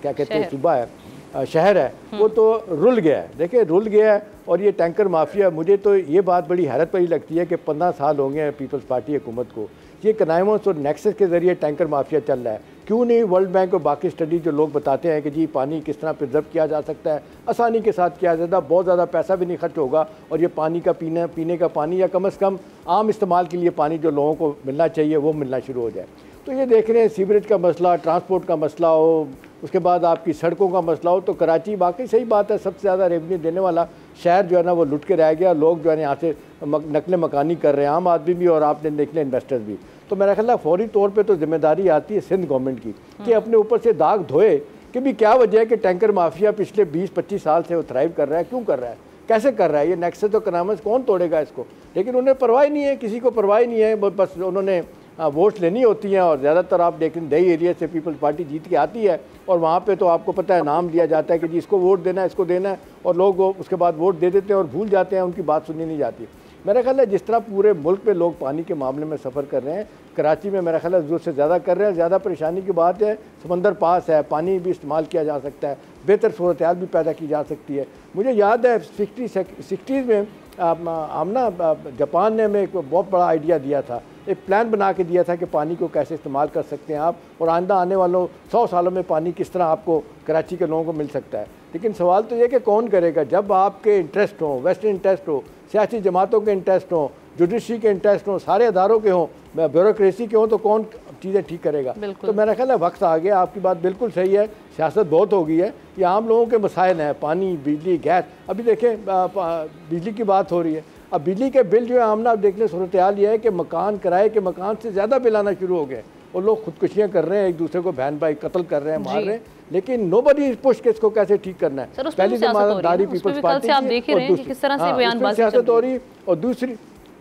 क्या कहते हैं सूबा है, शहर है, वो तो रुल गया है। देखिए रुल गया है, और ये टैंकर माफिया, मुझे तो ये बात बड़ी हैरत वाली लगती है कि 15 साल हो गए हैं पीपल्स पार्टी हुकूमत को, ये कनाइमोस और नेक्सस के ज़रिए टैंकर माफिया चल रहा है। क्यों नहीं वर्ल्ड बैंक और बाकी स्टडी जो लोग बताते हैं कि जी पानी किस तरह प्रिजर्व किया जा सकता है, आसानी के साथ किया जाता है, बहुत ज़्यादा पैसा भी नहीं खर्च होगा, और ये पानी का पीने का पानी, या कम से कम आम इस्तेमाल के लिए पानी जो लोगों को मिलना चाहिए वो मिलना शुरू हो जाए। तो ये देख रहे हैं सीवरेज का मसला, ट्रांसपोर्ट का मसला हो, उसके बाद आपकी सड़कों का मसला हो, तो कराची वाकई सही बात है, सबसे ज़्यादा रेवेन्यू देने वाला शहर जो है ना वो लुट के रह गया। लोग जो है यहाँ से नकल मकानी कर रहे हैं, आम आदमी भी और आपने देख लें इन्वेस्टर्स भी। तो मेरा ख्याल है फौरी तौर पे तो जिम्मेदारी आती है सिंध गवर्नमेंट की कि अपने ऊपर से दाग धोए कि भी क्या वजह है कि टैंकर माफिया पिछले 20-25 साल से वो थ्राइव कर रहा है, क्यों कर रहा है, कैसे कर रहा है। ये नेक्सस और कनामस कौन तोड़ेगा इसको, लेकिन उन्हें परवाह नहीं है, किसी को परवाह नहीं है, बस उन्होंने वोट लेनी होती हैं। और ज़्यादातर आप देखें दही एरिया से पीपल्स पार्टी जीत के आती है, और वहाँ पे तो आपको पता है नाम दिया जाता है कि जी इसको वोट देना है, इसको देना है, और लोग उसके बाद वोट दे देते हैं और भूल जाते हैं, उनकी बात सुनी नहीं जाती। मेरा ख्याल है जिस तरह पूरे मुल्क में लोग पानी के मामले में सफ़र कर रहे हैं, कराची में मेरा ख्याल है ज़रूरत से ज़्यादा कर रहे हैं। ज़्यादा परेशानी की बात है, समंदर पास है, पानी भी इस्तेमाल किया जा सकता है, बेहतर सूरत हाल भी पैदा की जा सकती है। मुझे याद है 60s में आमना जापान ने हमें एक बहुत बड़ा आइडिया दिया था, एक प्लान बना के दिया था कि पानी को कैसे इस्तेमाल कर सकते हैं आप, और आइंदा आने वालों 100 सालों में पानी किस तरह आपको कराची के लोगों को मिल सकता है। लेकिन सवाल तो ये कि कौन करेगा, जब आपके इंटरेस्ट हों, वेस्टर्न इंटरेस्ट हो, सियासी जमातों के इंटरेस्ट हों, जुडिशरी के इंटरेस्ट हों, सारे अदारों के हों, ब्यूरोक्रेसी के हों, तो कौन चीज़ें ठीक करेगा। तो मेरा ख्याल है वक्त आ गया, आपकी बात बिल्कुल सही है, सियासत बहुत हो गई है, ये आम लोगों के मसाइल हैं, पानी, बिजली, गैस। अभी देखें बिजली की बात हो रही है, अब बिजली के बिल जो है आमना, अब देख लें सूरत हाल ये है कि मकान, किराए के मकान से ज़्यादा बिल आना शुरू हो गए, और लोग खुदकुशियाँ कर रहे हैं, एक दूसरे को बहन भाई कत्ल कर रहे हैं, मार रहे हैं, लेकिन नोबडी इज पुश के इसको कैसे ठीक करना है। पहली ज़िम्मेदारी पीपल्स पार्टी की, और दूसरी सियासत हो रही, और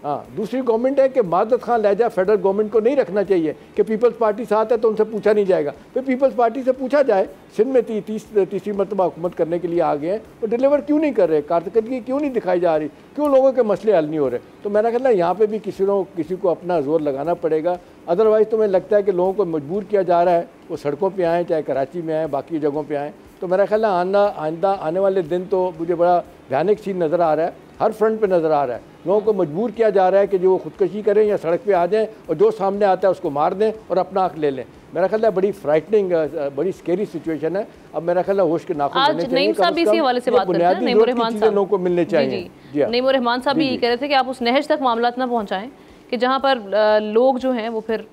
हाँ, दूसरी गवर्नमेंट है कि मादत खान लहजा फेडरल गवर्नमेंट को नहीं रखना चाहिए कि पीपल्स पार्टी साथ है तो उनसे पूछा नहीं जाएगा। फिर पीपल्स पार्टी से पूछा जाए, सिंध में तीसरी मरतबा हुकूमत करने के लिए आ गए हैं, वो डिलीवर क्यों नहीं कर रहे, कारकर्दगी क्यों नहीं दिखाई जा रही, क्यों लोगों के मसले हल नहीं हो रहे। तो मेरा ख्याल है यहाँ पर भी किसी को अपना जोर लगाना पड़ेगा। अदरवाइज़ तो मुझे लगता है कि लोगों को मजबूर किया जा रहा है वो सड़कों पर आएँ, चाहे कराची में आएँ, बाकी जगहों पर आएँ। तो मेरा ख्याल है आइंदा आने वाले दिन तो मुझे बड़ा भयानक सीन नज़र आ रहा है, हर फ्रंट पे नज़र आ रहा है। लोगों को मजबूर किया जा रहा है कि जो वो खुदकशी करें या सड़क पे आ जाएं और जो सामने आता है उसको मार दें और अपना हक ले लें। मेरा ख्याल है बड़ी फ्राइटनिंग, बड़ी स्केरी सिचुएशन है। अब मेरा ख्याल है होश के नाखून आज नईम साहब भी इसी हवाले से बात करते हैं, नईम रहमान साहब लोगों को मिलने चाहिए। नईम रहमान साहब भी ये कह रहे थे कि आप उस नहज तक मामला ना पहुँचाएँ कि जहाँ पर लोग जो हैं वो फिर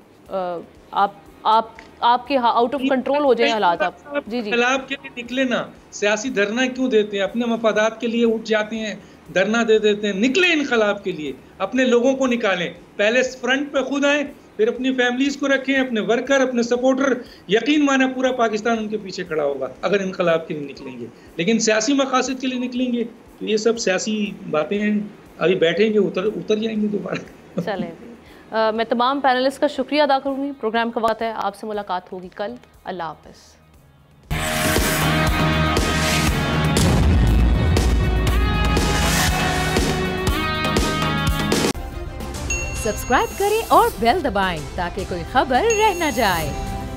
आपके आउट ऑफ कंट्रोल हो जाए हालात। आप जी खिलाफ के लिए निकले ना, सियासी धरना क्यों देते हैं, अपने मफादात के लिए उठ जाते हैं, धरना दे देते हैं। निकले इनकलाब के लिए, अपने लोगों को निकालें, पहले फ्रंट पे खुद आए, फिर अपनी फैमिलीज को रखें, अपने वर्कर, अपने सपोर्टर। यकीन माने पूरा पाकिस्तान उनके पीछे खड़ा होगा अगर इनकलाब के लिए निकलेंगे। लेकिन सियासी मकासद के लिए निकलेंगे तो ये सब सियासी बातें हैं, अभी बैठेंगे उतर जाएंगे दोबारा। चलें, मैं तमाम पैनलिस्ट का शुक्रिया अदा करूँगी। प्रोग्राम का वक्त है, आपसे मुलाकात होगी कल। अल्लाह हाफ़िज़। सब्सक्राइब करें और बेल दबाएं ताकि कोई खबर रह न जाए।